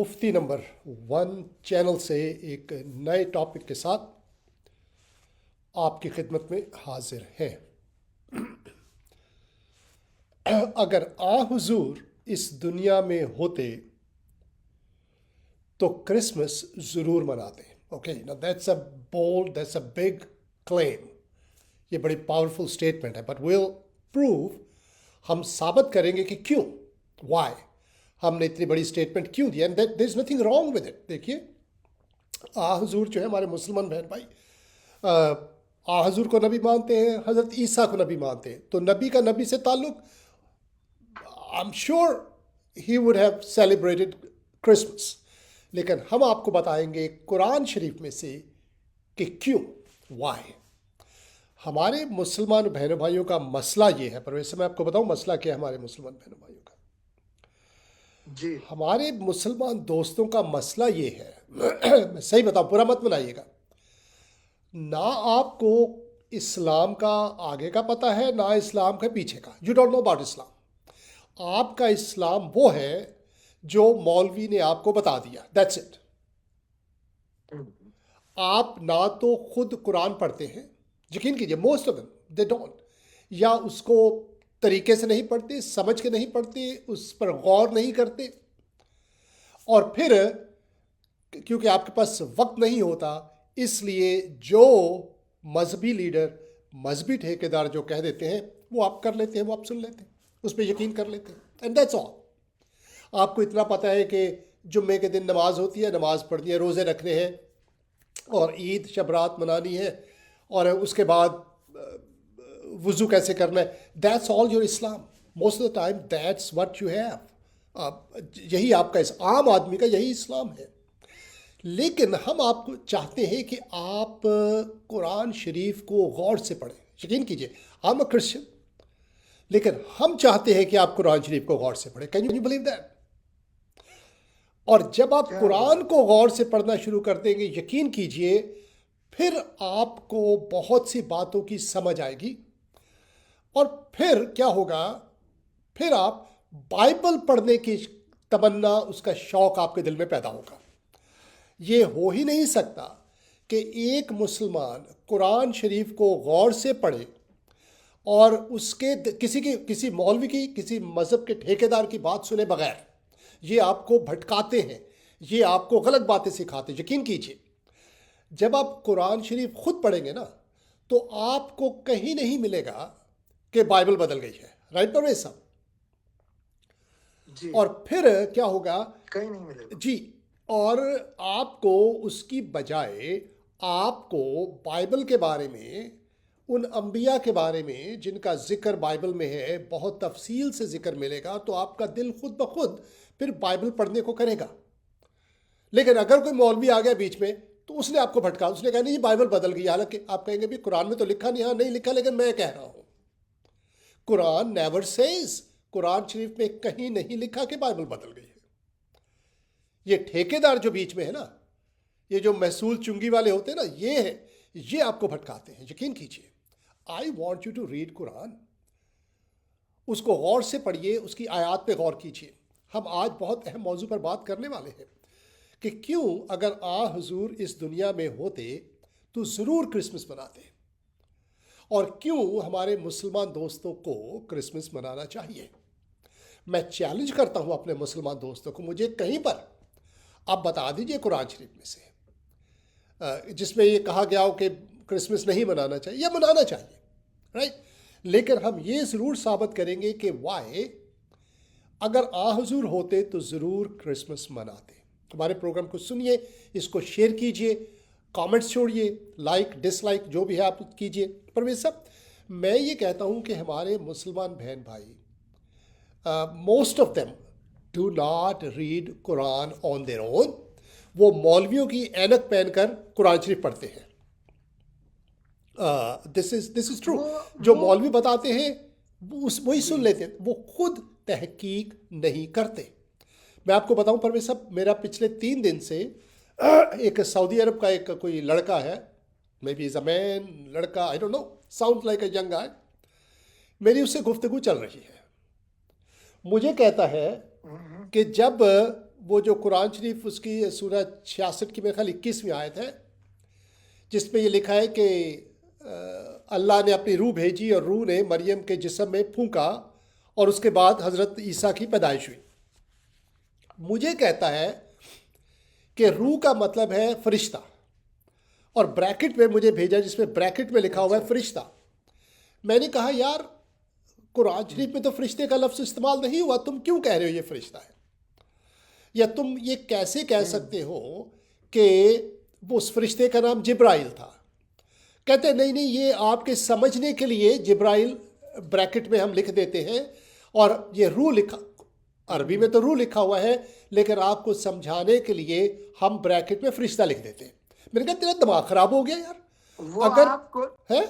مفتی number 1 channel سے ایک نئے ٹاپک کے ساتھ آپ کی خدمت میں حاضر ہیں۔ اگر آ حضور اس دنیا میں ہوتے تو کرسمس ضرور مناتے۔ اوکے نا، that's a bold, that's a big claim, یہ بڑی پاورفل اسٹیٹمنٹ ہے، بٹ ویل پروو، ہم ثابت کریں گے کہ کیوں، وائی ہم نے اتنی بڑی اسٹیٹمنٹ کیوں دی، and there is nothing wrong with it. دیکھیے، آ حضور جو ہے ہمارے مسلمان بہن بھائی، آ حضور کو نبی مانتے ہیں، حضرت عیسیٰ کو نبی مانتے ہیں، تو نبی کا نبی سے تعلق، I am sure he would have celebrated Christmas, لیکن ہم آپ کو بتائیں گے قرآن شریف میں سے کہ کیوں، وائی۔ ہمارے مسلمان بہنوں بھائیوں کا مسئلہ یہ ہے، پر ویسے میں آپ کو بتاؤں مسئلہ کیا ہے ہمارے مسلمان بہنوں بھائیوں کا۔ جی ہمارے مسلمان دوستوں کا مسئلہ یہ ہے، میں صحیح بتاؤں، برا مت منائیے گا، نہ آپ کو اسلام کا آگے کا پتہ ہے، نہ اسلام کا پیچھے کا، you don't know about Islam. آپ کا اسلام وہ ہے جو مولوی نے آپ کو بتا دیا، دیٹس اٹ۔ آپ نہ تو خود قرآن پڑھتے ہیں، یقین کیجئے most of them they don't, یا اس کو طریقے سے نہیں پڑھتے، سمجھ کے نہیں پڑھتے، اس پر غور نہیں کرتے، اور پھر کیونکہ آپ کے پاس وقت نہیں ہوتا، اس لیے جو مذہبی لیڈر، مذہبی ٹھیکیدار جو کہہ دیتے ہیں وہ آپ کر لیتے ہیں، وہ آپ سن لیتے ہیں، اس پہ یقین کر لیتے ہیں، اینڈ دیٹس آل۔ آپ کو اتنا پتہ ہے کہ جمعے کے دن نماز ہوتی ہے، نماز پڑھنی ہے، روزے رکھنے ہیں، اور عید شب رات منانی ہے، اور اس کے بعد وضو کیسے کرنا ہے، that's all your Islam. Most of the time that's what you have, یہی آپ کا عام آدمی کا یہی اسلام ہے۔ لیکن ہم آپ کو چاہتے ہیں کہ آپ قرآن شریف کو غور سے پڑھیں، یقین کیجئے I'm a Christian، لیکن ہم چاہتے ہیں کہ آپ قرآن شریف کو غور سے پڑھیں۔ Can you believe that? اور جب آپ کیا قرآن بات کو غور سے پڑھنا شروع کر دیں گے، یقین کیجئے پھر آپ کو بہت سی باتوں کی سمجھ آئے گی، اور پھر کیا ہوگا، پھر آپ بائبل پڑھنے کی تمنا، اس کا شوق آپ کے دل میں پیدا ہوگا۔ یہ ہو ہی نہیں سکتا کہ ایک مسلمان قرآن شریف کو غور سے پڑھے اور اس کے کسی مولوی کی، کسی مذہب کے ٹھیکیدار کی بات سنے بغیر۔ یہ آپ کو بھٹکاتے ہیں، یہ آپ کو غلط باتیں سکھاتے ہیں۔ یقین کیجئے جب آپ قرآن شریف خود پڑھیں گے نا، تو آپ کو کہیں نہیں ملے گا کہ بائبل بدل گئی ہے، رائٹ پرویز صاحب؟ جی اور پھر کیا ہوگا، کہیں نہیں ملے گا۔ جی، اور آپ کو اس کی بجائے آپ کو بائبل کے بارے میں، ان انبیاء کے بارے میں جن کا ذکر بائبل میں ہے، بہت تفصیل سے ذکر ملے گا، تو آپ کا دل خود بخود پھر بائبل پڑھنے کو کرے گا۔ لیکن اگر کوئی مولوی آ گیا بیچ میں، تو اس نے آپ کو بھٹکا، اس نے کہا نہیں یہ بائبل بدل گئی، حالانکہ آپ کہیں گے بھی قرآن میں تو لکھا نہیں، ہاں نہیں لکھا، لیکن میں کہہ رہا ہوں قرآن نیور سیز، قرآن شریف میں کہیں نہیں لکھا کہ بائبل بدل گئی ہے۔ یہ ٹھیکیدار جو بیچ میں ہے نا، یہ جو محصول چنگی والے ہوتے ہیں نا، یہ آپ کو بھٹکاتے ہیں۔ یقین کیجئے، I want you to read Quran, اس کو غور سے پڑھیے، اس کی آیات پہ غور کیجئے۔ ہم آج بہت اہم موضوع پر بات کرنے والے ہیں کہ کیوں اگر آ حضور اس دنیا میں ہوتے تو ضرور کرسمس مناتے، اور کیوں ہمارے مسلمان دوستوں کو کرسمس منانا چاہیے۔ میں چیلنج کرتا ہوں اپنے مسلمان دوستوں کو، مجھے کہیں پر آپ بتا دیجئے قرآن شریف میں سے جس میں یہ کہا گیا ہو کہ کرسمس نہیں منانا چاہیے یا منانا چاہیے، رائٹ؟ لیکن ہم یہ ضرور ثابت کریں گے کہ وائی اگر آ حضور ہوتے تو ضرور کرسمس مناتے۔ ہمارے پروگرام کو سنیے، اس کو شیئر کیجئے، کامنٹس چھوڑیے، لائک ڈس لائک جو بھی ہے آپ کیجئے۔ پرویز صاحب، میں یہ کہتا ہوں کہ ہمارے مسلمان بہن بھائی، most of them do not read Quran on their own, وہ مولویوں کی اینک پہن کر قرآن شریف پڑھتے ہیں۔ دس از ٹرو، جو مولوی بتاتے ہیں وہی سن لیتے ہیں، وہ خود تحقیق نہیں کرتے۔ میں آپ کو بتاؤں پرویز صاحب، میرا پچھلے 3 دن سے ایک سعودی عرب کا ایک کوئی لڑکا ہے، may be is a man, لڑکا، I don't know, sound like a young guy, میری اس سے گفتگو چل رہی ہے۔ مجھے کہتا ہے کہ جب وہ جو قرآن شریف اس کی سورہ 66 کی میرے خیال 21ویں آیت ہے، جس میں یہ لکھا ہے کہ اللہ نے اپنی روح بھیجی اور روح نے مریم کے جسم میں پھونکا اور اس کے بعد حضرت عیسیٰ کی پیدائش ہوئی۔ مجھے کہتا ہے کہ روح کا مطلب ہے فرشتہ، اور بریکٹ میں مجھے بھیجا جس میں بریکٹ میں لکھا ہوا ہے فرشتہ۔ میں نے کہا یار قرآن شریف میں تو فرشتے کا لفظ استعمال نہیں ہوا، تم کیوں کہہ رہے ہو یہ فرشتہ ہے؟ یا تم یہ کیسے کہہ سکتے ہو کہ وہ اس فرشتے کا نام جبرائیل تھا؟ کہتے ہیں نہیں یہ آپ کے سمجھنے کے لیے جبرائیل بریکٹ میں ہم لکھ دیتے ہیں، اور یہ روح لکھا، عربی میں تو روح لکھا ہوا ہے، لیکن آپ کو سمجھانے کے لیے ہم بریکٹ میں فرشتہ لکھ دیتے ہیں۔ میں نے کہا تیرا دماغ خراب ہو گیا یار، وہ اگر آپ کو ہے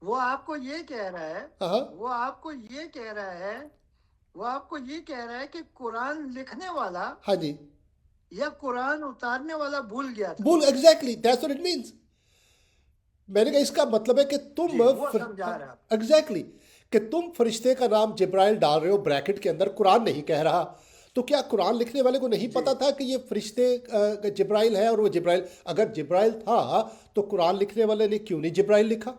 وہ آپ کو یہ کہہ رہا ہے ہاں وہ آپ کو یہ کہہ رہا ہے وہ آپ کو یہ کہہ رہا ہے کہ قرآن لکھنے والا ہاں جی یا قرآن اتارنے والا بھول گیا تھا۔ بول exactly that's what it means. میں نے کہا اس کا مطلب ہے کہ تم وہ سمجھا رہا۔ ایگزیکٹلی کہ تم فرشتے کا نام جبرائیل ڈال رہے ہو بریکٹ کے اندر، قرآن نہیں کہہ رہا، تو کیا قرآن لکھنے والے کو نہیں پتا تھا کہ یہ فرشتے جبرائیل ہے؟ اور وہ جبرائیل اگر جبرائیل تھا تو قرآن لکھنے والے نے کیوں نہیں جبرائیل لکھا؟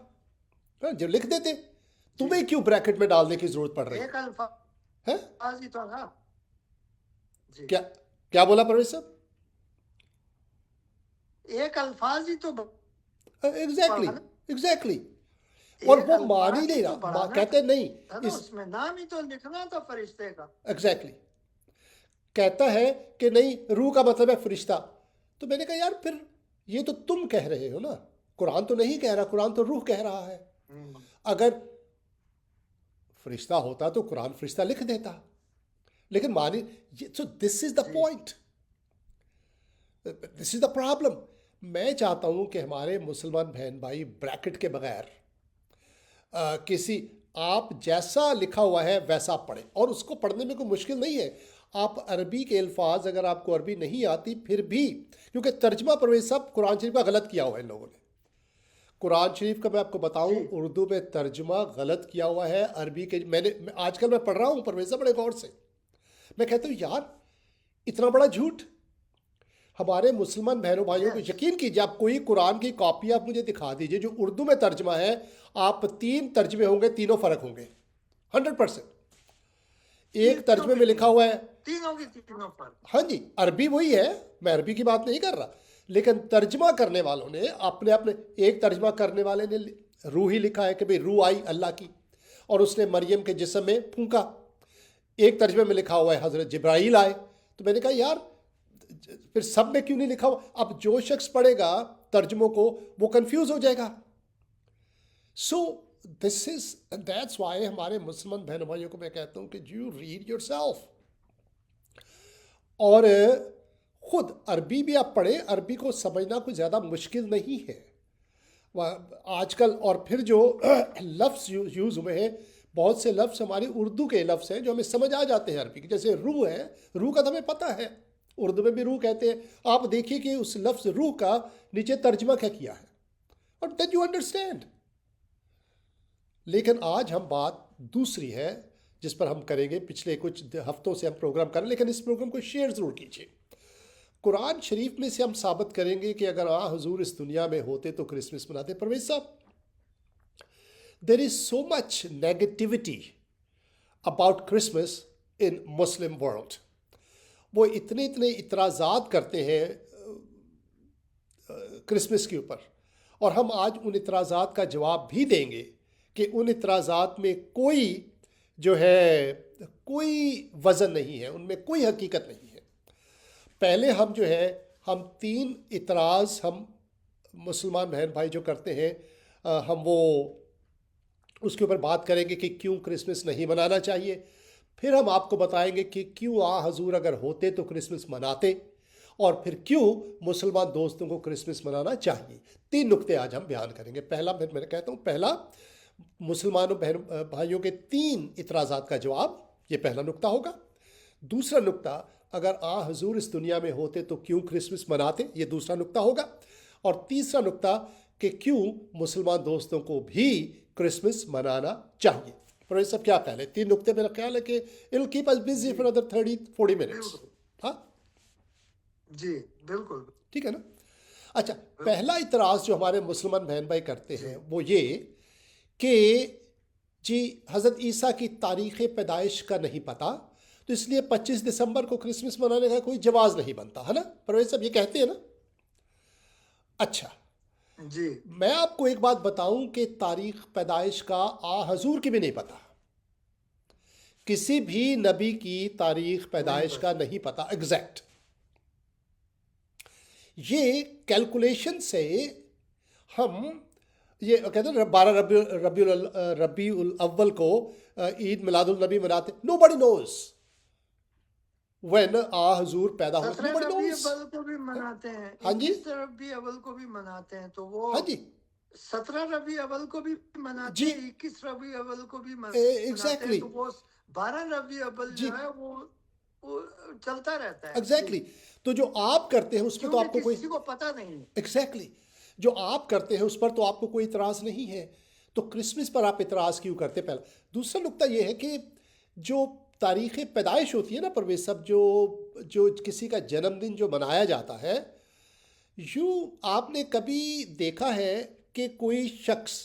جو لکھ دیتے، تمہیں کیوں بریکٹ میں ڈالنے کی ضرورت پڑ رہی ایک ہے؟ الفاظ ہی تو تھا۔ جی کیا بولا پرویز صاحب؟ ایک الفاظ ہی تو ایگزیکٹلی اور وہ مان ہی نہیں رہا، کہتے نہیں اس میں نام ہی تو لکھنا تھا فرشتے کا۔ ایگزیکٹلی کہتا ہے کہ نہیں روح کا مطلب ہے فرشتہ۔ تو میں نے کہا یار پھر یہ تو تم کہہ رہے ہو نا، قرآن تو نہیں کہہ رہا، قرآن تو روح کہہ رہا ہے۔ اگر فرشتہ ہوتا تو قرآن فرشتہ لکھ دیتا، لیکن مانی سو دس از the point, this is the problem. میں چاہتا ہوں کہ ہمارے مسلمان بہن بھائی بریکٹ کے بغیر کسی آپ جیسا لکھا ہوا ہے ویسا پڑھیں، اور اس کو پڑھنے میں کوئی مشکل نہیں ہے۔ آپ عربی کے الفاظ اگر آپ کو عربی نہیں آتی پھر بھی، کیونکہ ترجمہ پرویز صاحب قرآن شریف کا غلط کیا ہوا ہے ان لوگوں نے۔ قرآن شریف کا میں آپ کو بتاؤں اردو میں ترجمہ غلط کیا ہوا ہے، عربی کے آج کل میں پڑھ رہا ہوں پرویز صاحب بڑے غور سے، میں کہتا ہوں یار اتنا بڑا جھوٹ۔ ہمارے مسلمان بہنوں بھائیوں کو یقین کیجیے، آپ کوئی قرآن کی کاپی آپ مجھے دکھا دیجئے جو اردو میں ترجمہ ہے، آپ 3 ترجمے ہوں گے، تینوں فرق ہوں گے 100%۔ ایک ترجمے میں لکھا ہوا ہے تینوں کی تینوں فرق، ہاں جی عربی وہی ہے، میں عربی کی بات نہیں کر رہا، لیکن ترجمہ کرنے والوں نے اپنے ایک ترجمہ کرنے والے نے روح ہی لکھا ہے کہ بھئی روح آئی اللہ کی اور اس نے مریم کے جسم میں پھونکا، ایک ترجمے میں لکھا ہوا ہے حضرت جبرائیل آئے۔ تو میں نے کہا یار پھر سب میں کیوں نہیں لکھا ہوا؟ اب جو شخص پڑھے گا ترجموں کو وہ کنفیوز ہو جائے گا۔ سو دس از دیٹس وائی ہمارے مسلمان بہنوں بھائیوں کو میں کہتا ہوں کہ یو ریڈ یور سیلف، اور خود عربی بھی آپ پڑھیں، عربی کو سمجھنا کوئی زیادہ مشکل نہیں ہے آج کل۔ اور پھر جو لفظ یوز ہوئے ہیں، بہت سے لفظ ہماری اردو کے لفظ ہیں جو ہمیں سمجھ آ جاتے ہیں عربی کے، جیسے روح ہے، روح کا تو ہمیں پتہ ہے، اردو میں بھی روح کہتے ہیں۔ آپ دیکھیے کہ اس لفظ روح کا نیچے ترجمہ کیا ہے، اور دین یو انڈرسٹینڈ۔ لیکن آج ہم بات دوسری ہے جس پر ہم کریں گے، پچھلے کچھ ہفتوں سے ہم پروگرام کر رہے ہیں، لیکن اس پروگرام کو شیئر ضرور کیجیے۔ قرآن شریف میں سے ہم ثابت کریں گے کہ اگر حضور اس دنیا میں ہوتے تو کرسمس مناتے۔ Parvez sahab there is so much negativity about Christmas in Muslim world, وہ اتنے اعتراضات کرتے ہیں کرسمس کے اوپر، اور ہم آج ان اعتراضات کا جواب بھی دیں گے کہ ان اعتراضات میں کوئی جو ہے کوئی وزن نہیں ہے، ان میں کوئی حقیقت نہیں ہے۔ پہلے ہم جو ہے ہم 3 اعتراض ہم مسلمان بہن بھائی جو کرتے ہیں، ہم وہ اس کے اوپر بات کریں گے کہ کیوں کرسمس نہیں منانا چاہیے، پھر ہم آپ کو بتائیں گے کہ کیوں حضور اگر ہوتے تو کرسمس مناتے، اور پھر کیوں مسلمان دوستوں کو کرسمس منانا چاہیے۔ 3 نقطے آج ہم بیان کریں گے۔ پہلا میں کہتا ہوں، پہلا مسلمانوں بہن بھائیوں کے 3 اعتراضات کا جواب، یہ پہلا نقطہ ہوگا۔ دوسرا نقطہ، اگر حضور اس دنیا میں ہوتے تو کیوں کرسمس مناتے، یہ دوسرا نقطہ ہوگا۔ اور تیسرا نقطہ کہ کیوں مسلمان دوستوں کو بھی کرسمس منانا چاہیے۔ پروفیسر صاحب کیا خیال ہے؟ 3 نقطے، میرا خیال ہے کہ it will keep us busy for another 30-40 minutes۔ ہاں جی بالکل ٹھیک ہے نا؟ اچھا، پہلا اعتراض جو ہمارے مسلمان بہن بھائی کرتے ہیں وہ یہ کہ جی حضرت عیسیٰ کی تاریخ پیدائش کا نہیں پتہ، تو اس لیے 25 دسمبر کو کرسمس منانے کا کوئی جواز نہیں بنتا ہے نا؟ پرویز صاحب یہ کہتے ہیں نا؟ اچھا، جی میں آپ کو ایک بات بتاؤں کہ تاریخ پیدائش کا حضور کی بھی نہیں پتہ، کسی بھی نبی کی تاریخ نہیں پیدائش بس کا نہیں پتہ ایگزیکٹ. یہ کیلکولیشن سے ہم یہ کہتے ہیں 12 ربیع الاول کو عید میلاد النبی مناتے. نو بڈی نوز وین حضور پیدا ہوئے. نو 17 بڈی ربیع نوز. اول کو بھی مناتے ہیں، ہاں جی، 21 ربیع اول کو بھی مناتے ہیں، تو وہ ہاں جی 17 ربیع اول کو بھی مناتے جی ہیں، 21 ربیع اول کو بھی مناتے ہیں، ایگزیکٹلی تو وہ 12 ربیع اول جی جو ہے وہ چلتا رہتا ہے. جی ایگزیکٹلی. تو جو آپ کرتے ہیں اس پہ تو کیونکہ آپ کو کوئی کسی کو پتہ نہیں. ایگزیکٹلی جو آپ کرتے ہیں اس پر تو آپ کو کوئی اعتراض نہیں ہے، تو کرسمس پر آپ اعتراض کیوں کرتے؟ پہلا. دوسرا نقطہ یہ ہے کہ جو تاریخ پیدائش ہوتی ہے نا پرویز صاحب، جو کسی کا جنم دن جو منایا جاتا ہے، یوں آپ نے کبھی دیکھا ہے کہ کوئی شخص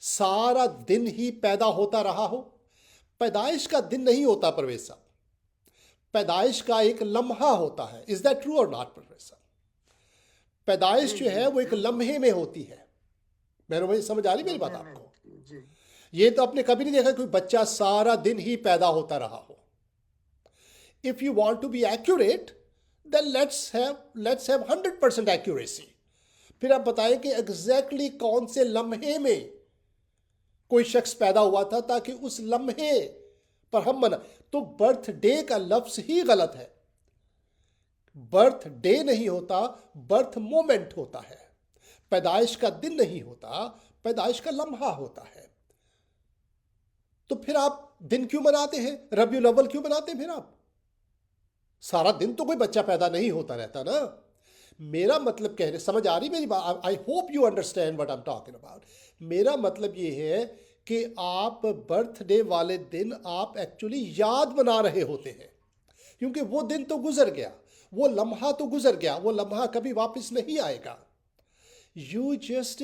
سارا دن ہی پیدا ہوتا رہا ہو؟ پیدائش کا دن نہیں ہوتا پرویز صاحب، پیدائش کا ایک لمحہ ہوتا ہے. از دیٹ ٹرو اور ناٹ پرویز صاحب؟ پیدائش جی جو جی ہے وہ ایک بالکل لمحے میں ہوتی ہے. میرے بھائی سمجھ آ رہی میری بات لمحے آپ میں کو؟ ہوتی ہے. جی یہ تو آپ نے کبھی نہیں دیکھا کوئی بچہ سارا دن ہی پیدا ہوتا رہا ہو. If you want to be accurate then let's have 100% accuracy. پھر آپ بتائیں کہ ایگزیکٹلی کون سے لمحے میں کوئی شخص پیدا ہوا تھا تاکہ اس لمحے پر ہم منا. تو برتھ ڈے کا لفظ ہی غلط ہے. برتھ ڈے نہیں ہوتا، برتھ مومنٹ ہوتا ہے. پیدائش کا دن نہیں ہوتا، پیدائش کا لمحہ ہوتا ہے. تو پھر آپ دن کیوں مناتے ہیں؟ ربیع الاول کیوں مناتے ہیں پھر آپ؟ سارا دن تو کوئی بچہ پیدا نہیں ہوتا رہتا نا. میرا مطلب کہنے سمجھ آ رہی میری بات؟ I hope you understand what I am talking about. میرا مطلب یہ ہے کہ آپ برتھ ڈے والے دن آپ ایکچولی یاد منا رہے ہوتے ہیں، کیونکہ وہ دن تو گزر گیا، وہ لمحہ تو گزر گیا، وہ لمحہ کبھی واپس نہیں آئے گا. یو جسٹ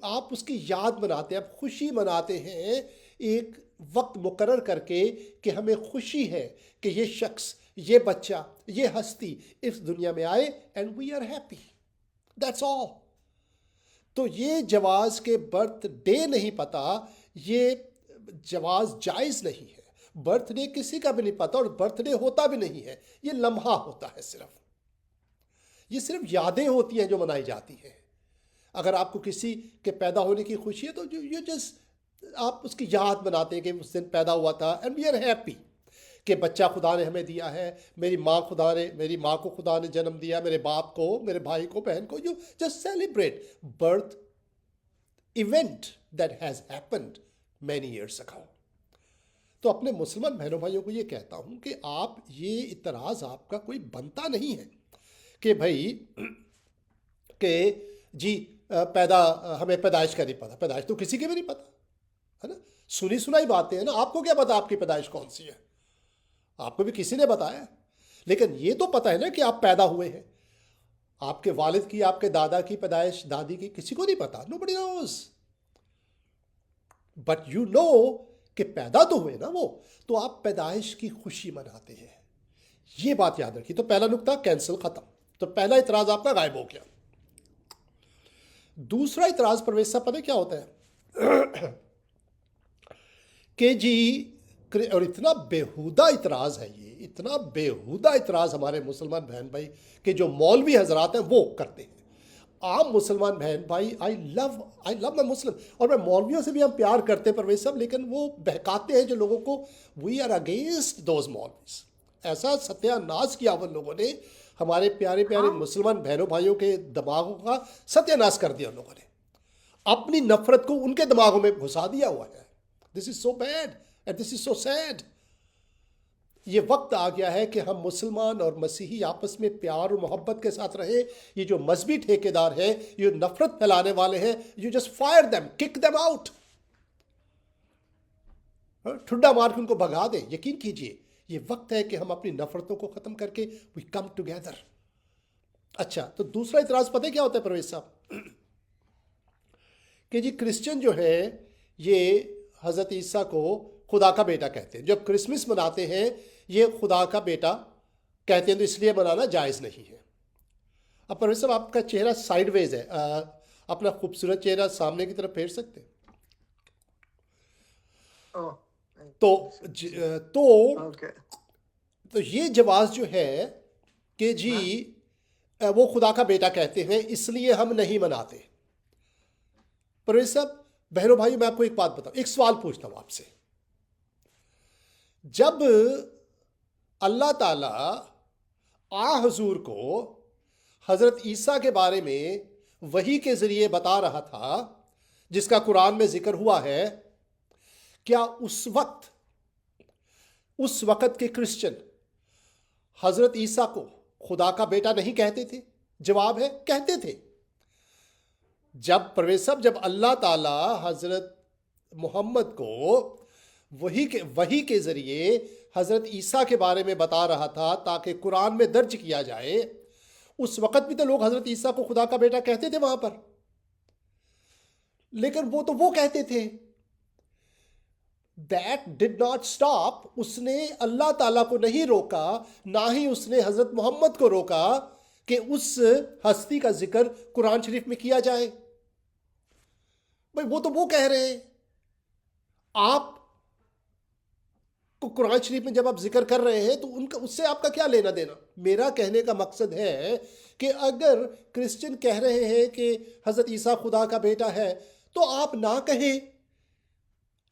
آپ اس کی یاد مناتے ہیں، آپ خوشی مناتے ہیں ایک وقت مقرر کر کے کہ ہمیں خوشی ہے کہ یہ شخص، یہ بچہ، یہ ہستی اس دنیا میں آئے and we are happy. That's all. تو یہ جواز کے برتھ ڈے نہیں پتا، یہ جواز جائز نہیں ہے. برتھ ڈے کسی کا بھی نہیں پتا اور برتھ ڈے ہوتا بھی نہیں ہے، یہ لمحہ ہوتا ہے. یہ صرف یادیں ہوتی ہیں جو منائی جاتی ہیں. اگر آپ کو کسی کے پیدا ہونے کی خوشی ہے تو آپ اس کی یاد مناتے ہیں کہ اس دن پیدا ہوا تھا اینڈ وی آر ہیپی کہ بچہ خدا نے ہمیں دیا ہے، میری ماں کو خدا نے جنم دیا، میرے باپ کو، میرے بھائی کو، بہن کو. You just celebrate birth event that has happened many years ago. تو اپنے مسلمان بہنوں بھائیوں کو یہ کہتا ہوں کہ آپ یہ اعتراض آپ کا کوئی بنتا نہیں ہے کہ بھائی کہ جی ہمیں پیدائش کا نہیں پتا. پیدائش تو کسی کے بھی نہیں پتا ہے نا، سنی سنائی باتیں ہیں نا. آپ کو کیا پتا آپ کی پیدائش کون سی ہے؟ آپ کو بھی کسی نے بتایا، لیکن یہ تو پتا ہے نا کہ آپ پیدا ہوئے ہیں. آپ کے والد کی، آپ کے دادا کی پیدائش، دادی کی کسی کو نہیں پتا. نو بڈی نوز. بٹ یو نو کہ پیدا تو ہوئے نا وہ، تو آپ پیدائش کی خوشی مناتے ہیں. یہ بات یاد رکھیے. تو پہلا نقطہ کینسل، ختم. تو پہلا اعتراض آپ کا غائب ہو گیا. دوسرا اعتراض پرویز صاحب پتہ کیا ہوتا ہے کہ جی، اور اتنا بیہودہ اعتراض ہے یہ، اتنا بیہودہ اعتراض ہمارے مسلمان بہن بھائی کہ جو مولوی حضرات ہیں وہ کرتے ہیں. عام مسلمان بہن بھائی، آئی لو مائی مسلم، اور میں مولویوں سے بھی ہم پیار کرتے ہیں پرویز صاحب، لیکن وہ بہکاتے ہیں جو لوگوں کو. We are against those maulvis. ایسا ستیہ ناش کیا ان لوگوں نے، ہمارے پیارے پیارے ہم مسلمان بہنوں بھائیوں کے دماغوں کا ستیہ ناش کر دیا ان لوگوں نے. اپنی نفرت کو ان کے دماغوں میں گھسا دیا ہوا ہے. This is so bad and this is so sad. یہ وقت آ گیا ہے کہ ہم مسلمان اور مسیحی آپس میں پیار اور محبت کے ساتھ رہیں. یہ جو مذہبی ٹھیکیدار ہیں، یہ نفرت پھیلانے والے ہیں، you just fire them, kick them out. ٹھڈا مار کے ان کو بھگا دیں. یقین کیجئے یہ وقت ہے کہ ہم اپنی نفرتوں کو ختم کر کے وی کم ٹوگیدر. اچھا، تو دوسرا اعتراض پتہ ہے کیا ہوتا ہے پرویز صاحب؟ کہ جی کرسچن جو ہے یہ حضرت عیسیٰ کو خدا کا بیٹا کہتے ہیں. جب کرسمس مناتے ہیں یہ خدا کا بیٹا کہتے ہیں تو اس لیے منانا جائز نہیں ہے. اب پرویز صاحب آپ کا چہرہ سائیڈ ویز ہے، اپنا خوبصورت چہرہ سامنے کی طرف پھیر سکتے ہیں؟ اوہ، تو اوکے، تو یہ جواز جو ہے کہ جی وہ خدا کا بیٹا کہتے ہیں اس لیے ہم نہیں مناتے. پرویز صاحب، بہنوں بھائی، میں آپ کو ایک بات بتاؤں، ایک سوال پوچھتا ہوں آپ سے. جب اللہ تعالیٰ حضور کو حضرت عیسیٰ کے بارے میں وحی کے ذریعے بتا رہا تھا جس کا قرآن میں ذکر ہوا ہے، کیا اس وقت کے کرسچن حضرت عیسیٰ کو خدا کا بیٹا نہیں کہتے تھے؟ جواب ہے کہتے تھے. جب پرویز صاحب، جب اللہ تعالیٰ حضرت محمد کو وحی کے ذریعے حضرت عیسیٰ کے بارے میں بتا رہا تھا تاکہ قرآن میں درج کیا جائے، اس وقت بھی تو لوگ حضرت عیسیٰ کو خدا کا بیٹا کہتے تھے وہاں پر. لیکن وہ کہتے تھے. That did not stop. اس نے اللہ تعالیٰ کو نہیں روکا، نہ ہی اس نے حضرت محمد کو روکا کہ اس ہستی کا ذکر قرآن شریف میں کیا جائے. بھائی وہ کہہ رہے ہیں، آپ کو قرآن شریف میں جب آپ ذکر کر رہے ہیں تو اس سے آپ کا کیا لینا دینا؟ میرا کہنے کا مقصد ہے کہ اگر کرسچن کہہ رہے ہیں کہ حضرت عیسیٰ خدا کا بیٹا ہے تو آپ نہ کہیں،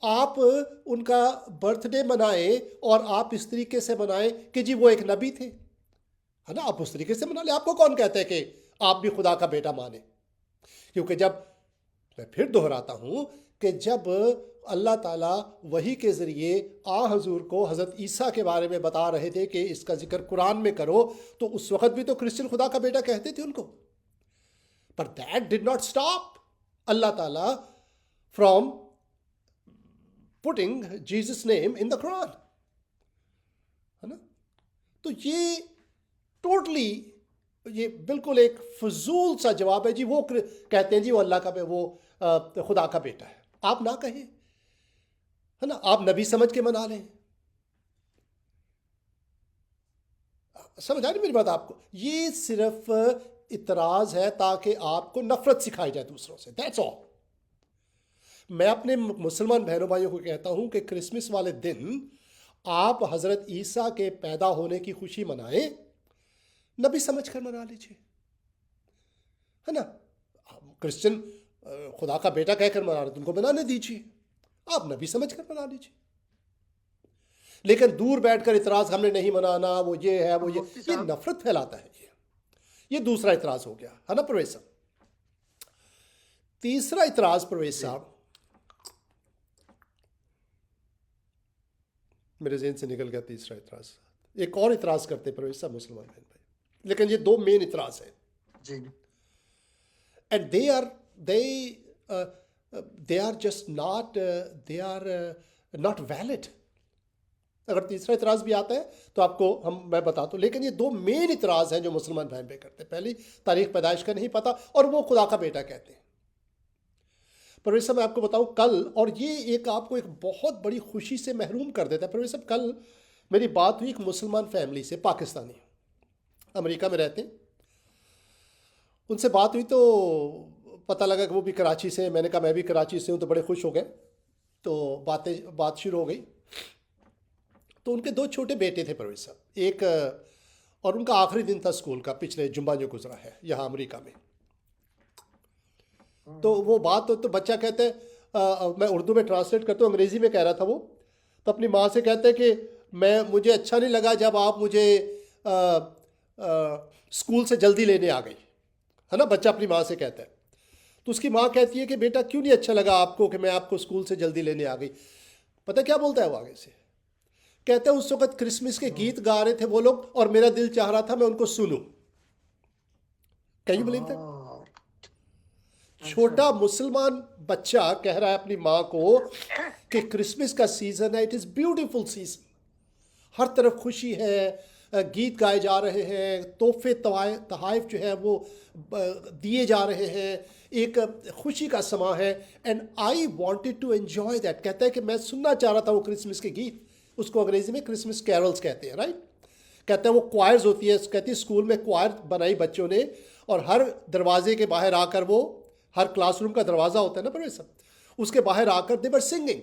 آپ ان کا برتھ ڈے منائیں اور آپ اس طریقے سے منائیں کہ جی وہ ایک نبی تھے، ہے نا، آپ اس طریقے سے منا لیں. آپ کو کون کہتا ہے کہ آپ بھی خدا کا بیٹا مانیں؟ کیونکہ جب میں پھر دہراتا ہوں کہ جب اللہ تعالیٰ وحی کے ذریعے حضور کو حضرت عیسیٰ کے بارے میں بتا رہے تھے کہ اس کا ذکر قرآن میں کرو، تو اس وقت بھی تو کرسچن خدا کا بیٹا کہتے تھے ان کو. پر دیٹ ڈڈ ناٹ اسٹاپ اللہ تعالیٰ from putting Jesus name in the Quran, ہے نا. تو یہ ٹوٹلی یہ بالکل ایک فضول سا جواب ہے. جی وہ کہتے ہیں جی وہ اللہ کا وہ خدا کا بیٹا ہے. آپ نہ کہیں، ہے نا، آپ نبی سمجھ کے منا لیں. سمجھ آ رہی میری بات آپ کو؟ یہ صرف اعتراض ہے تاکہ آپ کو نفرت سکھائی جائے دوسروں سے. That's all. میں اپنے مسلمان بہنوں بھائیوں کو کہتا ہوں کہ کرسمس والے دن آپ حضرت عیسیٰ کے پیدا ہونے کی خوشی منائیں، نبی سمجھ کر منا لیجیے، ہے نا. کرسچن خدا کا بیٹا کہہ کر منا رہے تم کو بنانے دیجیے، آپ نبی سمجھ کر منا لیجیے. لیکن دور بیٹھ کر اعتراض ہم نے نہیں منانا، وہ یہ ہے وہ یہ نفرت پھیلاتا ہے. یہ دوسرا اعتراض ہو گیا، ہے نا پرویز صاحب. تیسرا اعتراض پرویز صاحب میرے ذہن سے نکل گیا. تیسرا اعتراض، ایک اور اعتراض کرتے پرویز صاحب مسلمان بہن بھائی، لیکن یہ دو مین اعتراض ہیں. جی، and they are just not valid. اگر تیسرا اعتراض بھی آتا ہے تو آپ کو میں بتاتا ہوں، لیکن یہ دو مین اعتراض ہیں جو مسلمان بہن بھائی کرتے ہیں. پہلی، تاریخ پیدائش کا نہیں پتہ، اور وہ خدا کا بیٹا کہتے ہیں. پرویز صاحب میں آپ کو بتاؤں کل، اور یہ آپ کو ایک بہت بڑی خوشی سے محروم کر دیتا ہے. پرویز صاحب کل میری بات ہوئی ایک مسلمان فیملی سے، پاکستانی، امریکہ میں رہتے ہیں. ان سے بات ہوئی تو پتہ لگا کہ وہ بھی کراچی سے ہیں. میں نے کہا میں بھی کراچی سے ہوں، تو بڑے خوش ہو گئے. تو بات شروع ہو گئی. تو ان کے دو چھوٹے بیٹے تھے پرویز صاحب، ایک، اور ان کا آخری دن تھا اسکول کا، پچھلے جمعہ جو گزرا ہے یہاں امریکہ میں. تو وہ بات تو بچہ کہتے ہیں، میں اردو میں ٹرانسلیٹ کرتا ہوں، انگریزی میں کہہ رہا تھا وہ، تو اپنی ماں سے کہتے ہیں کہ مجھے اچھا نہیں لگا جب آپ مجھے اسکول سے جلدی لینے آ گئی، ہے نا. بچہ اپنی ماں سے کہتا ہے. تو اس کی ماں کہتی ہے کہ بیٹا کیوں نہیں اچھا لگا آپ کو کہ میں آپ کو اسکول سے جلدی لینے آ گئی؟ پتہ کیا بولتا ہے وہ آگے سے؟ کہتے ہیں اس وقت کرسمس کے گیت گا رہے تھے وہ لوگ، اور میرا دل چاہ رہا تھا میں ان کو سنوں. Can you believe that? چھوٹا مسلمان بچہ کہہ رہا ہے اپنی ماں کو کہ کرسمس کا سیزن ہے، اٹ از بیوٹیفل سیزن، ہر طرف خوشی ہے، گیت گائے جا رہے ہیں، تحفے تحائف جو ہے وہ دیے جا رہے ہیں، ایک خوشی کا سماں ہے. And I wanted to enjoy that. کہتا ہے کہ میں سننا چاہ رہا تھا وہ کرسمس کے گیت. اس کو انگریزی میں کرسمس کیرلز کہتے ہیں، رائٹ. کہتا ہے وہ کوائرز ہوتی ہے، کہتی ہے اسکول میں کوائر بنائی بچوں نے، اور ہر دروازے کے باہر آ کر وہ، ہر کلاس روم کا دروازہ ہوتا ہے نا پروفیسر، اس کے باہر آ کر دے ور سنگنگ.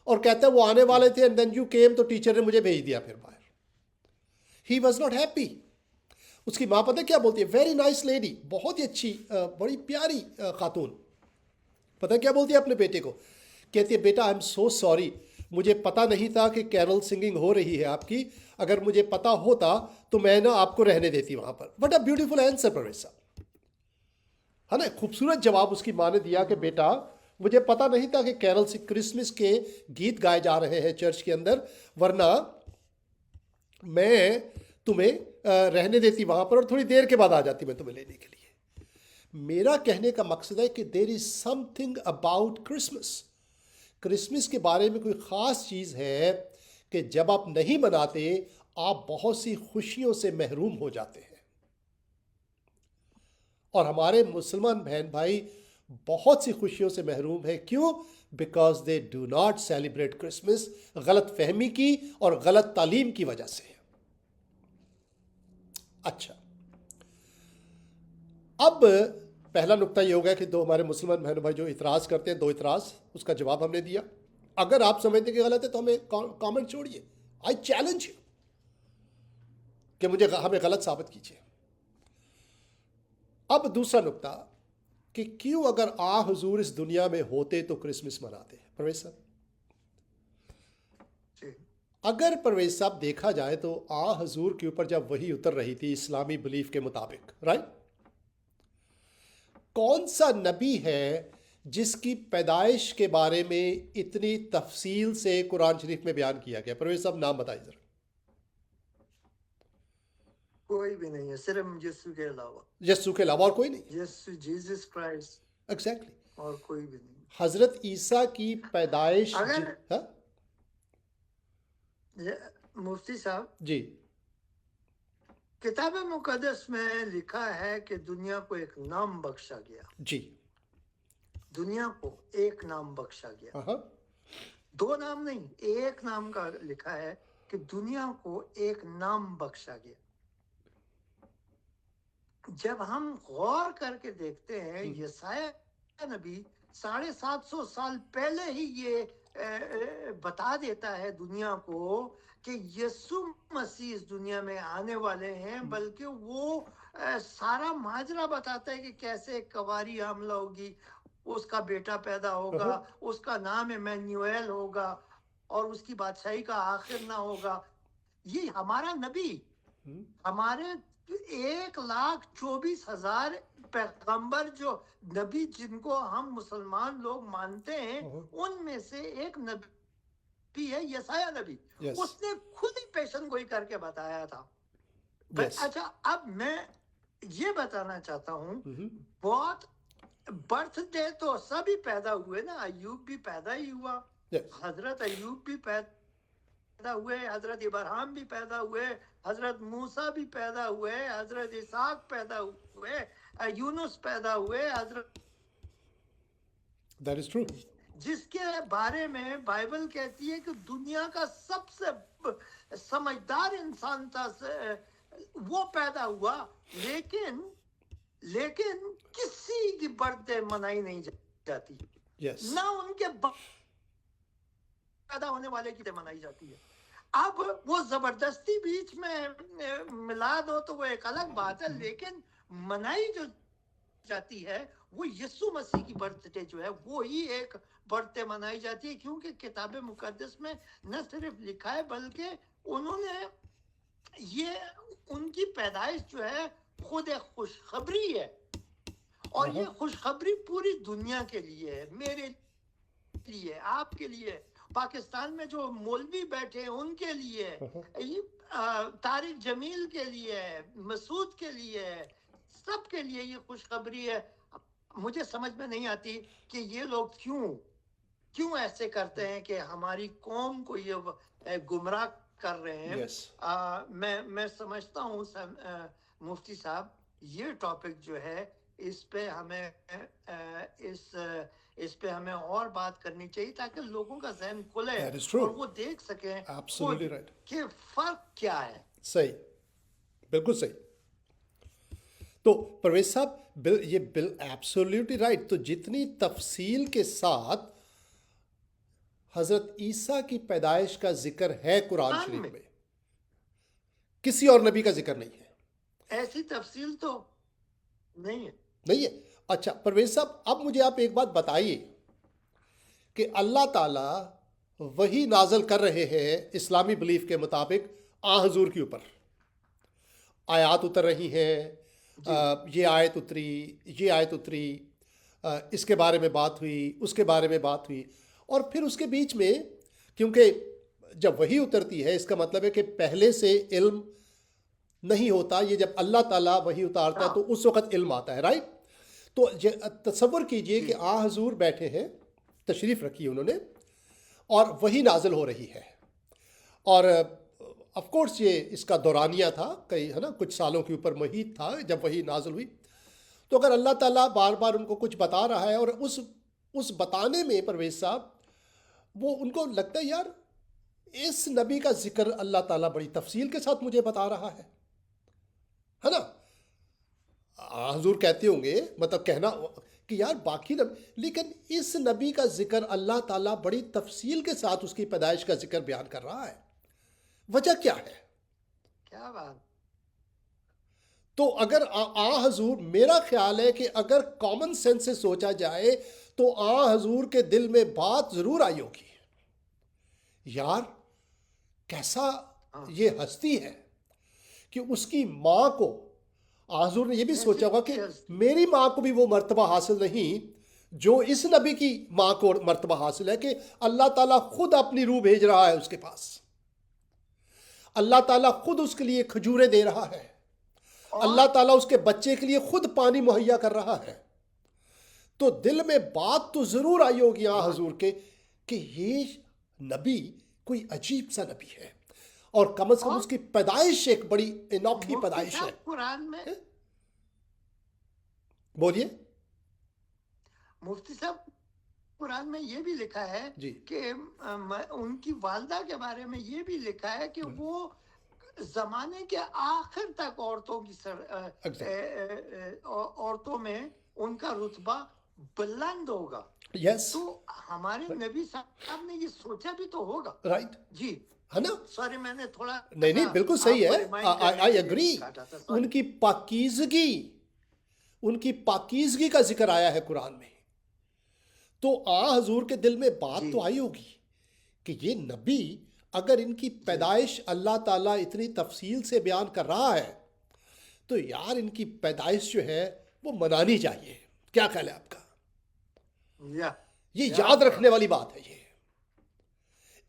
اور کہتا ہے وہ آنے والے تھے اینڈ دین یو کیم، تو ٹیچر نے مجھے بھیج دیا پھر باہر. He was not happy. اس کی ماں پتہ کیا بولتی ہے؟ ویری نائس لیڈی، بہت ہی اچھی، بڑی پیاری خاتون. پتہ کیا بولتی ہے اپنے بیٹے کو؟ کہتی ہے بیٹا آئی ایم سو سوری، مجھے پتہ نہیں تھا کہ کیرل سنگنگ ہو رہی ہے آپ کی. اگر مجھے پتہ ہوتا تو میں نا آپ کو رہنے دیتی وہاں پر. What a beautiful answer professor, ہے نا. خوبصورت جواب اس کی ماں نے دیا کہ بیٹا مجھے پتہ نہیں تھا کہ کیرل سے کرسمس کے گیت گائے جا رہے ہیں چرچ کے اندر، ورنہ میں تمہیں رہنے دیتی وہاں پر، اور تھوڑی دیر کے بعد آ جاتی میں تمہیں لینے کے لیے. میرا کہنے کا مقصد ہے کہ there is something about Christmas. Christmas کے بارے میں کوئی خاص چیز ہے کہ جب آپ نہیں مناتے آپ بہت سی خوشیوں سے محروم ہو جاتے ہیں. اور ہمارے مسلمان بہن بھائی بہت سی خوشیوں سے محروم ہیں. کیوں؟ Because they do not celebrate Christmas. غلط فہمی کی اور غلط تعلیم کی وجہ سے. اچھا، اب پہلا نقطہ یہ ہوگا کہ دو ہمارے مسلمان بہن بھائی جو اعتراض کرتے ہیں، دو اعتراض، اس کا جواب ہم نے دیا. اگر آپ سمجھتے کہ غلط ہے تو ہمیں کامنٹ چھوڑیے. آئی چیلنج یو کہ ہمیں غلط ثابت کیجیے. اب دوسرا نقطہ کہ کیوں اگر حضور اس دنیا میں ہوتے تو کرسمس مناتے ہیں. پرویز صاحب، اگر پرویز صاحب دیکھا جائے تو حضور کے اوپر جب وحی اتر رہی تھی اسلامی بلیف کے مطابق، رائٹ، کون سا نبی ہے جس کی پیدائش کے بارے میں اتنی تفصیل سے قرآن شریف میں بیان کیا گیا؟ پرویز صاحب نام بتائیے ذرا. کوئی بھی نہیں ہے، صرف یسوع کے علاوہ. یسوع کے علاوہ اور کوئی نہیں. یسوع جیزس کرائسٹ، ایگزیکٹلی. اور کوئی بھی نہیں. حضرت عیسیٰ کی پیدائش اگر مفتی صاحب، جی، کتاب مقدس میں لکھا ہے کہ دنیا کو ایک نام بخشا گیا. جی، دنیا کو ایک نام بخشا گیا. ہاں، دو نام نہیں، ایک نام کا لکھا ہے کہ دنیا کو ایک نام بخشا گیا. جب ہم غور کر کے دیکھتے ہیں، یسایہ نبی 750 سال پہلے ہی یہ بتا دیتا ہے دنیا کو کہ یسوع مسیح اس دنیا میں آنے والے ہیں. بلکہ وہ سارا ماجرا بتاتا ہے کہ کیسے کواری حاملہ ہوگی، اس کا بیٹا پیدا ہوگا، اس کا نام ایمینویل ہوگا، اور اس کی بادشاہی کا آخر نہ ہوگا. یہ ہمارا نبی، ہمارے 1,24,000 پیغمبر جو نبی جن کو ہم مسلمان لوگ مانتے ہیں، ان میں سے ایک نبی ہے یسایہ نبی. اس نے خود ہی پیشن گوئی کر کے بتایا تھا. اچھا، اب میں یہ بتانا چاہتا ہوں، بہت برتھ ڈے تو سبھی پیدا ہوئے نا. ایوب بھی پیدا ہی ہوا، حضرت ایوب بھی پیدا ہوئے، حضرت ابراہیم بھی پیدا ہوئے، حضرت موسیٰ بھی پیدا ہوئے، حضرت اسحاق پیدا ہوئے، یونس پیدا ہوئے. حضرت That is true. جس کے بارے میں بائبل کہتی ہے کہ دنیا کا سب سے سمجھدار انسان تھا، وہ پیدا ہوا. لیکن کسی کی برتھ ڈے منائی نہیں جاتی. نہ ان کے پیدا ہونے والے کی منائی جاتی ہے. اب وہ زبردستی بیچ میں میلاد ہو تو وہ ایک الگ بات ہے، لیکن منائی جو جاتی ہے وہ یسوع مسیح کی برتھ ڈے جو ہے وہی ایک برتھ ڈے منائی جاتی ہے. کیونکہ کتاب مقدس میں نہ صرف لکھا ہے بلکہ انہوں نے یہ ان کی پیدائش جو ہے خود ایک خوشخبری ہے. اور یہ خوشخبری پوری دنیا کے لیے ہے، میرے لیے، آپ کے لیے، پاکستان میں جو مولوی بیٹھے ہیں ان کے لیے، طارق جمیل کے لیے، مسعود کے لیے، سب کے لیے یہ خوشخبری ہے. مجھے سمجھ میں نہیں آتی کہ یہ لوگ کیوں ایسے کرتے ہیں کہ ہماری قوم کو یہ گمراہ کر رہے ہیں. Yes. میں سمجھتا ہوں مفتی صاحب یہ ٹاپک جو ہے اس پہ ہمیں اور بات کرنی چاہیے تاکہ لوگوں کا ذہن کھلے That is true. اور وہ دیکھ سکیں Absolutely خود right. کہ فرق کیا ہے. صحیح، بالکل صحیح. تو پرویز صاحب یہ ایبسولیوٹلی رائٹ. تو جتنی تفصیل کے ساتھ حضرت عیسیٰ کی پیدائش کا ذکر ہے قرآن شریف میں، کسی اور نبی کا ذکر نہیں ہے. ایسی تفصیل تو نہیں ہے. نہیں ہے. اچھا پرویز صاحب، اب مجھے آپ ایک بات بتائیے کہ اللہ تعالیٰ وہی نازل کر رہے ہیں اسلامی بلیف کے مطابق آن حضور کے اوپر. آیات اتر رہی ہیں، یہ آیت اتری، اس کے بارے میں بات ہوئی، اس کے بارے میں بات ہوئی، اور پھر اس کے بیچ میں کیونکہ جب وہی اترتی ہے اس کا مطلب ہے کہ پہلے سے علم نہیں ہوتا. یہ جب اللہ تعالیٰ وہی اتارتا ہے تو اس وقت علم آتا ہے، رائٹ. تو تصور کیجئے کہ آن حضور بیٹھے ہیں، تشریف رکھی انہوں نے، اور وہی نازل ہو رہی ہے، اور آف کورس یہ اس کا دورانیہ تھا، کئی ہے نا کچھ سالوں کے اوپر محیط تھا جب وہی نازل ہوئی. تو اگر اللہ تعالیٰ بار بار ان کو کچھ بتا رہا ہے اور اس بتانے میں پرویز صاحب وہ ان کو لگتا ہے یار اس نبی کا ذکر اللہ تعالیٰ بڑی تفصیل کے ساتھ مجھے بتا رہا ہے نا. حضور کہتے ہوں گے، مطلب کہنا کہ یار باقی نبی، لیکن اس نبی کا ذکر اللہ تعالیٰ بڑی تفصیل کے ساتھ اس کی پیدائش کا ذکر بیان کر رہا ہے. وجہ کیا ہے؟ کیا بات. تو اگر حضور، میرا خیال ہے کہ اگر کامن سینس سے سوچا جائے تو حضور کے دل میں بات ضرور آئی ہوگی، یار کیسا یہ ہستی ہے کہ اس کی ماں کو، حضور نے یہ بھی سوچا ہوگا کہ میری ماں کو بھی وہ مرتبہ حاصل نہیں جو اس نبی کی ماں کو مرتبہ حاصل ہے، کہ اللہ تعالیٰ خود اپنی روح بھیج رہا ہے اس کے پاس، اللہ تعالیٰ خود اس کے لیے کھجوریں دے رہا ہے، اللہ تعالیٰ اس کے بچے کے لیے خود پانی مہیا کر رہا ہے. تو دل میں بات تو ضرور آئی ہوگی حضور کے کہ یہ نبی کوئی عجیب سا نبی ہے، اور کم از کم اس کی پیدائش ایک بڑی انوکھی پیدائش ہے. قرآن میں بولیے مفتی صاحب، قرآن میں یہ بھی لکھا ہے جی کہ ان کی والدہ کے بارے میں یہ بھی لکھا ہے کہ وہ زمانے کے آخر تک عورتوں میں ان کا رتبہ بلند ہوگا. یس، تو ہمارے نبی صاحب نے یہ سوچا بھی تو ہوگا، رائٹ جی ہے نا. سوری میں نے تھوڑا نہیں بالکل صحیح ہے، آئی اگری. ان کی پاکیزگی کا ذکر آیا ہے قرآن میں. تو حضور کے دل میں بات تو آئی ہوگی کہ یہ نبی اگر ان کی پیدائش اللہ تعالیٰ اتنی تفصیل سے بیان کر رہا ہے تو یار ان کی پیدائش جو ہے وہ منانی چاہیے. کیا خیال ہے آپ کا؟ یہ یاد رکھنے والی بات ہے.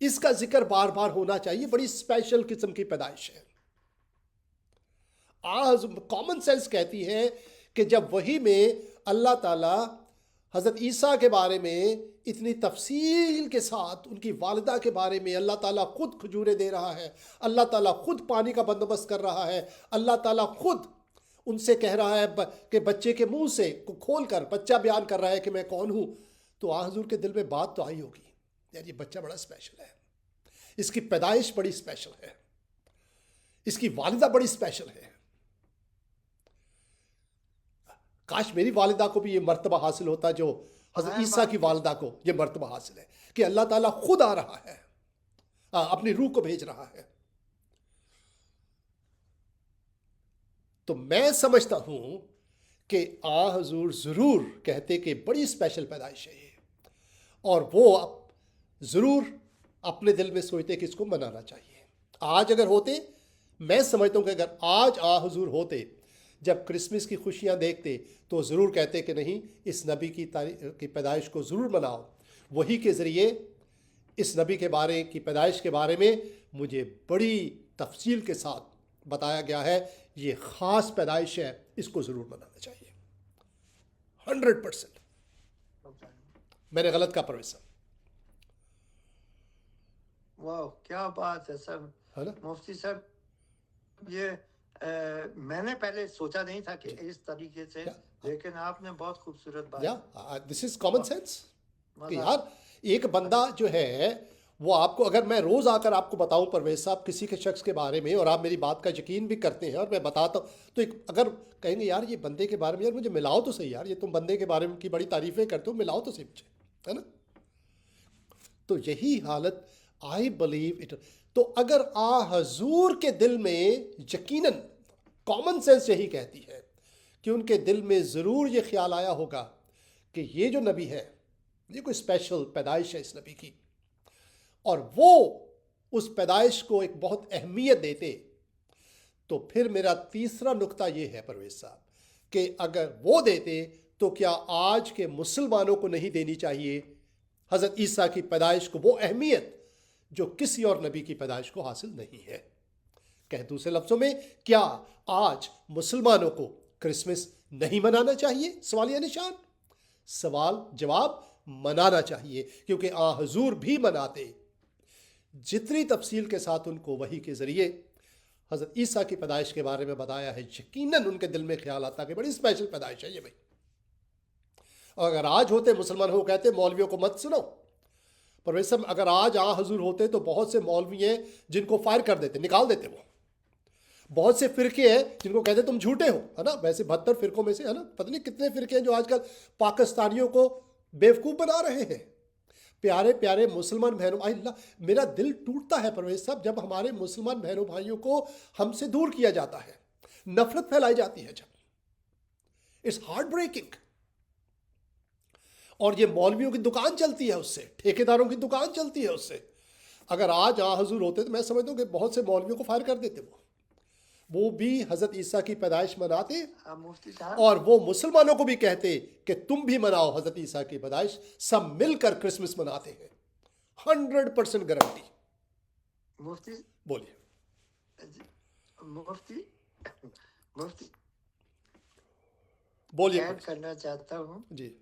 اس کا ذکر بار بار ہونا چاہیے. بڑی اسپیشل قسم کی پیدائش ہے. کامن سینس کہتی ہے کہ جب وہی میں اللہ تعالیٰ حضرت عیسیٰ کے بارے میں اتنی تفصیل کے ساتھ ان کی والدہ کے بارے میں اللہ تعالیٰ خود کھجوریں دے رہا ہے، اللہ تعالیٰ خود پانی کا بندوبست کر رہا ہے، اللہ تعالیٰ خود ان سے کہہ رہا ہے کہ بچے کے منہ سے کھول کر بچہ بیان کر رہا ہے کہ میں کون ہوں. تو حضور کے دل میں بات تو آئی ہوگی یار یہ بچہ بڑا اسپیشل ہے، اس کی پیدائش بڑی اسپیشل ہے، اس کی والدہ بڑی اسپیشل ہے. کاش میری والدہ کو بھی یہ مرتبہ حاصل ہوتا جو حضرت عیسیٰ کی والدہ کو یہ مرتبہ حاصل ہے کہ اللہ تعالیٰ خود آ رہا ہے، اپنی روح کو بھیج رہا ہے. تو میں سمجھتا ہوں کہ حضور ضرور کہتے کہ بڑی اسپیشل پیدائش ہے یہ، اور وہ ضرور اپنے دل میں سوچتے کہ اس کو منانا چاہیے. آج اگر ہوتے، میں سمجھتا ہوں کہ اگر آج حضور ہوتے جب کرسمس کی خوشیاں دیکھتے تو ضرور کہتے کہ نہیں، اس نبی کی پیدائش کو ضرور مناؤ. وہی کے ذریعے اس نبی کے بارے کی پیدائش کے بارے میں مجھے بڑی تفصیل کے ساتھ بتایا گیا ہے، یہ خاص پیدائش ہے، اس کو ضرور منانا چاہیے. 100%. میں نے غلط کہا پروفیسر؟ واہ کیا بات ہے سر. ہے نا. مفتی صاحب یہ میں نے پہلے سوچا نہیں تھا کہ اس طریقے سے، لیکن آپ نے بہت خوبصورت بات. یا دس از کامن سینس کہ مزہ. یار ایک بندہ جو ہے وہ آپ کو، اگر میں روز آ کر آپ کو بتاؤں پرویز صاحب کسی کے شخص کے بارے میں اور آپ میری بات کا یقین بھی کرتے ہیں اور میں بتاتا ہوں، تو ایک اگر کہیں گے یار یہ بندے کے بارے میں یار مجھے ملاؤ تو صحیح، یار یہ تم بندے کے بارے میں کی بڑی تعریفیں کرتے ہو، ملاؤ تو صحیح مجھے، ہے نا. تو یہی حالت آئی بلیو اٹ. تو اگر حضور کے دل میں یقیناً کامن سینس یہی کہتی ہے کہ ان کے دل میں ضرور یہ خیال آیا ہوگا کہ یہ جو نبی ہے یہ کوئی اسپیشل پیدائش ہے اس نبی کی، اور وہ اس پیدائش کو ایک بہت اہمیت دیتے، تو پھر میرا تیسرا نقطہ یہ ہے پرویز صاحب کہ اگر وہ دیتے تو کیا آج کے مسلمانوں کو نہیں دینی چاہیے حضرت عیسیٰ کی پیدائش کو وہ اہمیت جو کسی اور نبی کی پیدائش کو حاصل نہیں ہے. کہ دوسرے لفظوں میں کیا آج مسلمانوں کو کرسمس نہیں منانا چاہیے؟ سوالیہ نشان. سوال جواب منانا چاہیے، کیونکہ حضور بھی مناتے. جتنی تفصیل کے ساتھ ان کو وحی کے ذریعے حضرت عیسیٰ کی پیدائش کے بارے میں بتایا ہے، یقیناً ان کے دل میں خیال آتا کہ بڑی اسپیشل پیدائش ہے یہ بھائی. اور اگر آج ہوتے مسلمان ہو کہتے مولویوں کو مت سنو، پرویز صاحب اگر آج حضور ہوتے تو بہت سے مولوی ہیں جن کو فائر کر دیتے، نکال دیتے. وہ بہت سے فرقے ہیں جن کو کہتے تم جھوٹے ہو، ہے نا. ویسے 72 فرقوں میں سے ہے نا پتہ نہیں کتنے فرقے ہیں جو آج کل پاکستانیوں کو بیوقوف بنا رہے ہیں. پیارے پیارے مسلمان بہنوں، اللہ میرا دل ٹوٹتا ہے پرویز صاحب جب ہمارے مسلمان بہنوں بھائیوں کو ہم سے دور کیا جاتا ہے، نفرت پھیلائی جاتی ہے. جب اٹس ہارٹ بریکنگ. اور یہ مولویوں کی دکان چلتی ہے اس سے، ٹھیکیداروں کی دکان چلتی ہے اس سے. اگر آج حضور ہوتے تو میں سمجھتا ہوں کہ بہت سے مولویوں کو فائر کر دیتے. وہ بھی حضرت عیسیٰ کی پیدائش مناتے مفتی صاحب اور وہ مسلمانوں کو بھی کہتے کہ تم بھی مناؤ حضرت عیسیٰ کی پیدائش، سب مل کر کرسمس مناتے ہیں. 100% گارنٹی. مفتی بولیے مفتی مفتی بولیے. ایڈ کرنا چاہتا ہوں. جی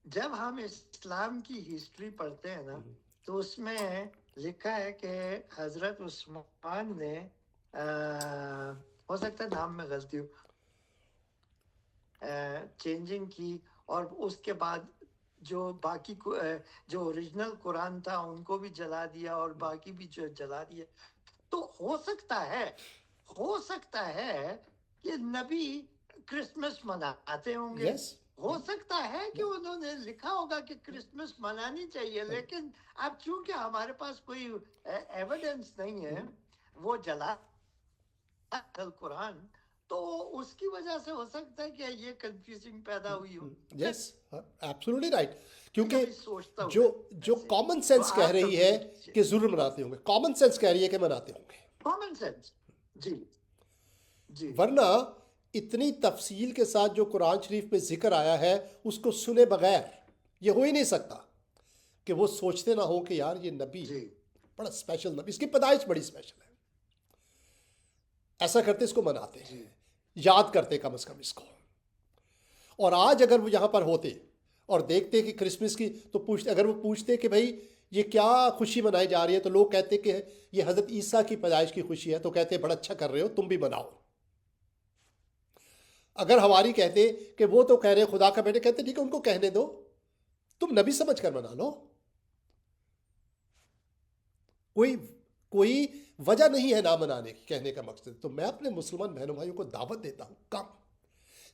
جب ہم اسلام کی ہسٹری پڑھتے ہیں نا تو اس میں لکھا ہے کہ حضرت عثمان نے ہو سکتا ہے نام میں غلطی ہو چینجنگ کی، اور اس کے بعد جو باقی جو اوریجنل قرآن تھا ان کو بھی جلا دیا اور باقی بھی جو جلا دیا. تو ہو سکتا ہے کہ نبی کرسمس مناتے ہوں گے. یس ہو سکتا ہے کہ انہوں نے لکھا ہوگا کہ کرسمس منانی چاہیے، لیکن اب چونکہ ہمارے پاس کوئی ایویڈنس نہیں ہے، وہ جلا قرآن، تو اس کی وجہ سے ہو سکتا ہے کہ یہ کنفیوزنگ پیدا ہوئی ہو. یس ایبسولوٹلی رائٹ. کیونکہ سوچتا ہوں جو کامن سینس کہہ رہی ہے کہ ضرور مناتے ہوں گے، کامن سینس کہہ رہی ہے کہ مناتے ہوں گے. کامن سینس جی جی. ورنہ اتنی تفصیل کے ساتھ جو قرآن شریف میں ذکر آیا ہے اس کو سنے بغیر یہ ہو ہی نہیں سکتا کہ وہ سوچتے نہ ہو کہ یار یہ نبی بڑا اسپیشل نبی، اس کی پیدائش بڑی اسپیشل ہے. ایسا کرتے اس کو مناتے ہیں، یاد کرتے کم از کم اس کو. اور آج اگر وہ یہاں پر ہوتے اور دیکھتے کہ کرسمس کی، تو پوچھتے، اگر وہ پوچھتے کہ بھائی یہ کیا خوشی منائی جا رہی ہے، تو لوگ کہتے کہ یہ حضرت عیسیٰ کی پیدائش کی خوشی ہے، تو کہتے بڑا اچھا کر رہے ہو، تم بھی مناؤ. اگر ہماری کہتے کہ وہ تو کہہ رہے خدا کا بیٹے، کہتے ٹھیک ہے ان کو کہنے دو، تم نبی سمجھ کر منا لو، کوئی وجہ نہیں ہے نہ منانے کی، کہنے کا مقصد. تو میں اپنے مسلمان بہنوں بھائیوں کو دعوت دیتا ہوں، کم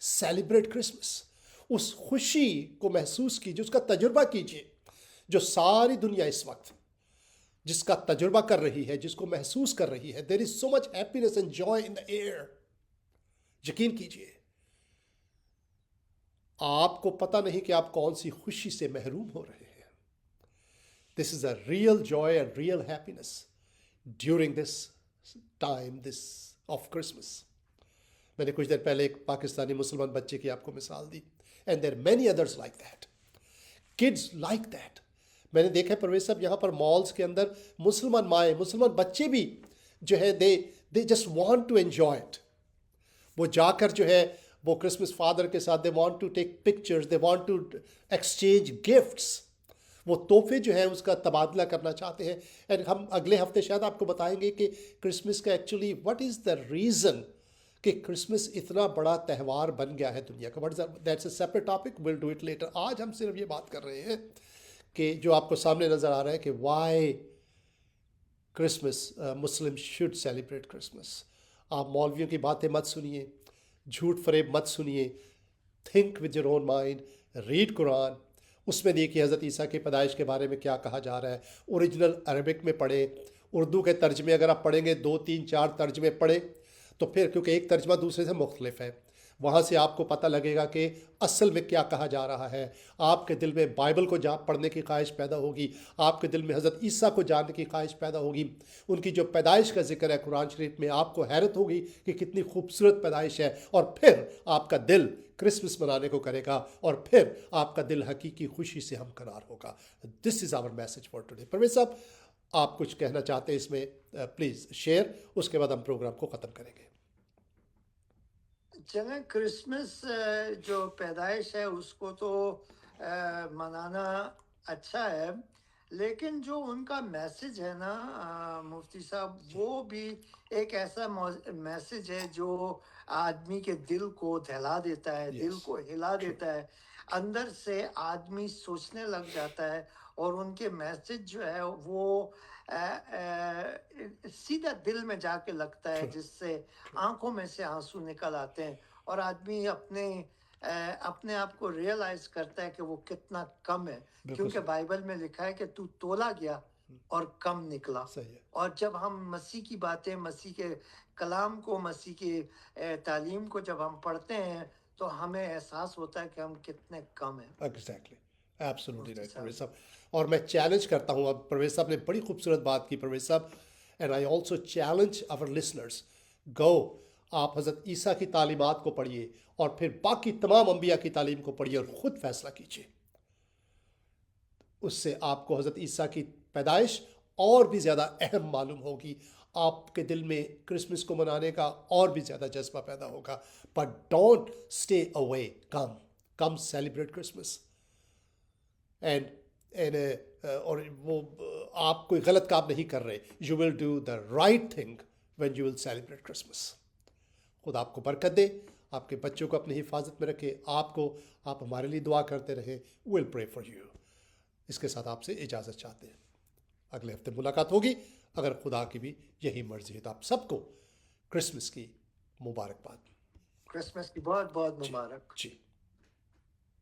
سیلیبریٹ کرسمس. اس خوشی کو محسوس کیجیے، اس کا تجربہ کیجیے جو ساری دنیا اس وقت جس کا تجربہ کر رہی ہے، جس کو محسوس کر رہی ہے. There is so much happiness and joy in the air. یقین کیجیے آپ کو پتہ نہیں کہ آپ کون سی خوشی سے محروم ہو رہے ہیں. This is a real joy and real happiness during this time this of Christmas. میں نے کچھ دیر پہلے ایک پاکستانی مسلمان بچے کی آپ کو مثال دی، and there many others like that, kids like that. میں نے دیکھا پرویز صاحب یہاں پر مالز کے اندر مسلمان مائیں، مسلمان بچے بھی جو ہے they just want to enjoy it. وہ جا کر جو ہے وہ کرسمس فادر کے ساتھ they want to take pictures, they want to exchange gifts. وہ تحفے جو ہیں اس کا تبادلہ کرنا چاہتے ہیں. اینڈ ہم اگلے ہفتے شاید آپ کو بتائیں گے کہ کرسمس کا actually what is the reason کہ کرسمس اتنا بڑا تہوار بن گیا ہے دنیا کا. That's a separate topic, will do it later. آج ہم صرف یہ بات کر رہے ہیں کہ جو آپ کو سامنے نظر آ رہا ہے کہ why Christmas Muslim should celebrate Christmas. آپ مولویوں کی باتیں مت سنیے, جھوٹ فریب مت سنیے. Think with your own mind, read Quran. اس میں دیکھیے حضرت عیسیٰ کی پیدائش کے بارے میں کیا کہا جا رہا ہے. اوریجنل عربک میں پڑھیں, اردو کے ترجمے اگر آپ پڑھیں گے 2 3 4 ترجمے پڑھیں تو پھر, کیونکہ ایک ترجمہ دوسرے سے مختلف ہے, وہاں سے آپ کو پتہ لگے گا کہ اصل میں کیا کہا جا رہا ہے. آپ کے دل میں بائبل کو پڑھنے کی خواہش پیدا ہوگی, آپ کے دل میں حضرت عیسیٰ کو جاننے کی خواہش پیدا ہوگی. ان کی جو پیدائش کا ذکر ہے قرآن شریف میں, آپ کو حیرت ہوگی کہ کتنی خوبصورت پیدائش ہے, اور پھر آپ کا دل کرسمس منانے کو کرے گا, اور پھر آپ کا دل حقیقی خوشی سے ہمکنار ہوگا. This is our message for today. Parvez sahab, آپ کچھ کہنا چاہتے ہیں اس میں, پلیز شیئر, اس کے بعد ہم پروگرام کو ختم کریں گے. چلیں, کرسمس جو پیدائش ہے اس کو تو منانا اچھا ہے, لیکن جو ان کا میسج ہے نا مفتی صاحب, وہ بھی ایک ایسا میسج ہے جو آدمی کے دل کو دہلا دیتا ہے, دل کو ہلا دیتا ہے, اندر سے آدمی سوچنے لگ جاتا ہے, اور ان کے میسج جو ہے وہ سیدھا دل میں جا کے لگتا ہے, جس سے آنکھوں میں سے آنسو نکل آتے ہیں, اور آدمی اپنے آپ کو ریئلائز کرتا ہے کہ وہ کتنا کم ہے, کیونکہ بائبل میں لکھا ہے کہ تو تولا گیا اور کم نکلا. اور جب ہم مسیح کی باتیں, مسیح کے کلام کو, مسیح کی تعلیم کو جب ہم پڑھتے ہیں تو ہمیں احساس ہوتا ہے کہ ہم کتنے کم ہیں. ایگزیکٹلی, ایبسولوٹلی رائٹ پرویز صاحب. اور میں چیلنج کرتا ہوں, اب پرویز صاحب نے بڑی خوبصورت بات کی Parvez sahab, and I also challenge our listeners, go آپ حضرت عیسیٰ کی تعلیمات کو پڑھیے, اور پھر باقی تمام انبیاء کی تعلیم کو پڑھیے, اور خود فیصلہ کیجیے. اس سے آپ کو حضرت عیسیٰ کی پیدائش اور بھی زیادہ اہم معلوم ہوگی, آپ کے دل میں کرسمس کو منانے کا اور بھی زیادہ جذبہ پیدا ہوگا. But don't stay away, come celebrate Christmas. And اور وہ آپ کوئی غلط کام نہیں کر رہے. You will do the right thing when you will celebrate Christmas. خدا آپ کو برکت دے, آپ کے بچوں کو اپنی حفاظت میں رکھے, آپ ہمارے لیے دعا کرتے رہیں. Well pray for you. اس کے ساتھ آپ سے اجازت چاہتے ہیں, اگلے ہفتے ملاقات ہوگی اگر خدا کی بھی یہی مرضی ہے. تو آپ سب کو کرسمس کی مبارکباد. کرسمس کی بہت بہت مبارک. جی.